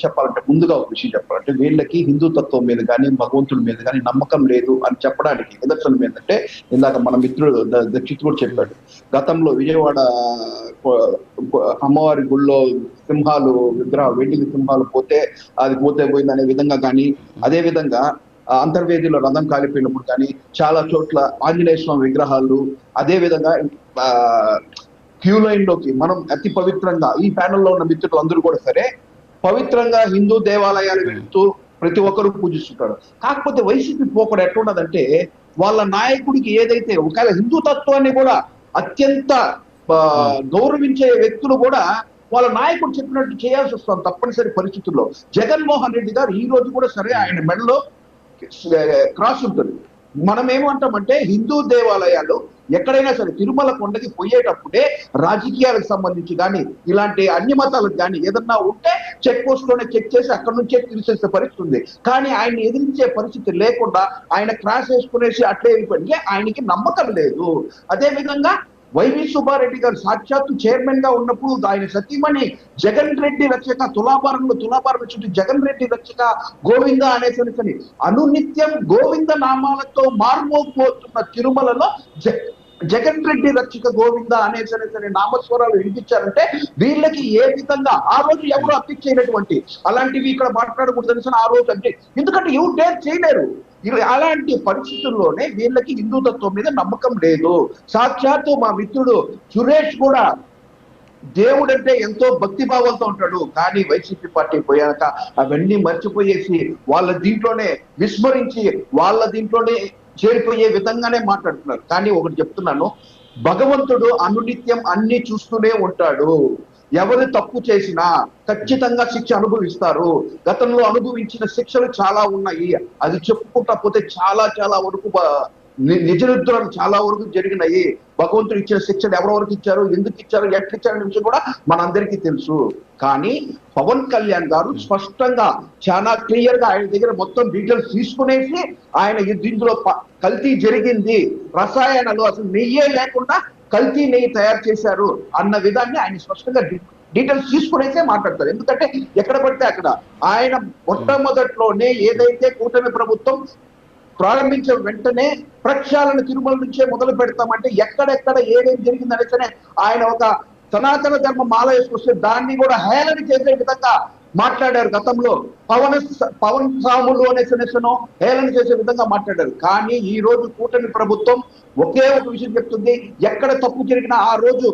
చెప్పాలంటే ముందుగా ఒక విషయం చెప్పాలంటే వీళ్ళకి హిందూ తత్వం మీద కానీ భగవంతుడి మీద కానీ నమ్మకం లేదు అని చెప్పడానికి నిదర్శనం ఏంటంటే ఇందాక మన మిత్రుడు దక్షిత్ కూడా చెప్పాడు. గతంలో విజయవాడ అమ్మవారి గుళ్ళో సింహాలు వెండి సింహాలు పోతే అది పోతే పోయింది అనే విధంగా కానీ, అదే విధంగా అంతర్వేదిలో రథం కాలిపోయినప్పుడు కానీ చాలా చోట్ల ఆంజనేయ స్వామి విగ్రహాలు, అదే విధంగా క్యూ లైన్ లోకి మనం అతి పవిత్రంగా ఈ ప్యానెల్లో ఉన్న మిత్రులు అందరూ కూడా సరే పవిత్రంగా హిందూ దేవాలయాలు వెళ్తూ ప్రతి ఒక్కరూ పూజిస్తుంటారు. కాకపోతే వైసీపీ పోకడ ఎట్లున్నదంటే వాళ్ళ నాయకుడికి ఏదైతే ఒకవేళ హిందూ తత్వాన్ని కూడా అత్యంత గౌరవించే వ్యక్తులు కూడా వాళ్ళ నాయకుడు చెప్పినట్టు చేయాల్సి వస్తుంది తప్పనిసరి పరిస్థితుల్లో. జగన్మోహన్ రెడ్డి గారు ఈ రోజు కూడా సరే ఆయన మెడలో క్రాస్ ఉంటుంది. మనం ఏమంటామంటే హిందూ దేవాలయాలు ఎక్కడైనా సరే తిరుమల కొండకి పోయేటప్పుడే రాజకీయాలకు సంబంధించి కానీ ఇలాంటి అన్య మతాలకు కానీ ఏదన్నా ఉంటే చెక్ పోస్ట్ లోనే చెక్ చేసి అక్కడి నుంచే తీసేసే పరిస్థితి ఉంది. కానీ ఆయన్ని ఎదిరించే పరిస్థితి లేకుండా ఆయన క్రాస్ వేసుకునేసి అట్లే వెళ్ళిపోయి ఆయనకి నమ్మకం లేదు. అదే విధంగా వైవి సుబ్బారెడ్డి గారు సాక్షాత్తు చైర్మన్ గా ఉన్నప్పుడు ఆయన సతీమణి జగన్ రెడ్డి రక్షక తులాభారం చుట్టూ జగన్ రెడ్డి రక్షక గోవింద అనేసరి అనునిత్యం గోవింద నామాలతో మార్మోగిపోతున్న తిరుమలలో జగన్ రెడ్డి రక్షక గోవింద అనేసరి నామస్వరాలు వినిపించారంటే వీళ్ళకి ఏ విధంగా ఆ రోజు ఎవరు అప్డేట్ చేయనటువంటి అలాంటివి ఇక్కడ మాట్లాడకూడదు ఆ రోజు అంటే ఎందుకంటే ఎవరు డేర్ చేయలేరు. అలాంటి పరిస్థితుల్లోనే వీళ్ళకి హిందూ తత్వం మీద నమ్మకం లేదు. సాక్షాత్తు మా మిత్రుడు సురేష్ కూడా దేవుడు అంటే ఎంతో భక్తి భావంతో ఉంటాడు. కానీ వైసీపీ పార్టీ పోయాక అవన్నీ మర్చిపోయేసి వాళ్ళ దీంట్లోనే విస్మరించి వాళ్ళ దీంట్లోనే చేరిపోయే విధంగానే మాట్లాడుతున్నారు. కానీ ఒకటి చెప్తున్నాను, భగవంతుడు అనునిత్యం అన్ని చూస్తూనే ఉంటాడు. ఎవరు తప్పు చేసినా ఖచ్చితంగా శిక్ష అనుభవిస్తారు. గతంలో అనుభవించిన శిక్షలు చాలా ఉన్నాయి. అది చెప్పుకుంటా పోతే చాలా వరకు నిజ నిద్రలు చాలా వరకు జరిగినాయి. భగవంతుడు ఇచ్చిన శిక్షలు ఎవరెవరికి ఇచ్చారు, ఎందుకు ఇచ్చారు, ఎట్లా ఇచ్చారు అనే విషయం కూడా మనందరికీ తెలుసు. కానీ పవన్ కళ్యాణ్ గారు స్పష్టంగా చాలా క్లియర్ గా ఆయన దగ్గర మొత్తం డీటెయిల్స్ తీసుకునేసి ఆయన దీంట్లో కల్తీ జరిగింది, రసాయనాలు అసలు నెయ్యే లేకుండా కల్తీ నెయ్యి తయారు చేశారు అన్న విధాన్ని ఆయన స్పష్టంగా డీటెయిల్స్ తీసుకునేసే మాట్లాడతారు. ఎందుకంటే ఎక్కడ పడితే అక్కడ ఆయన మొట్టమొదట్లోనే ఏదైతే కూటమి ప్రభుత్వం ప్రారంభించిన వెంటనే ప్రక్షాళన తిరుమల నుంచే మొదలు పెడతామంటే ఎక్కడెక్కడ ఏదేం జరిగింది అనేసనే ఆయన ఒక సనాతన ధర్మ మాల వేసుకొస్తే దాన్ని కూడా హేళన చేసే విధంగా మాట్లాడారు. గతంలో పవన్ సాములు అనేసనో హేళన చేసే విధంగా మాట్లాడారు. కానీ ఈ రోజు కూటమి ప్రభుత్వం ఒకే ఒక విషయం చెప్తుంది, ఎక్కడ తప్పు జరిగినా ఆ రోజు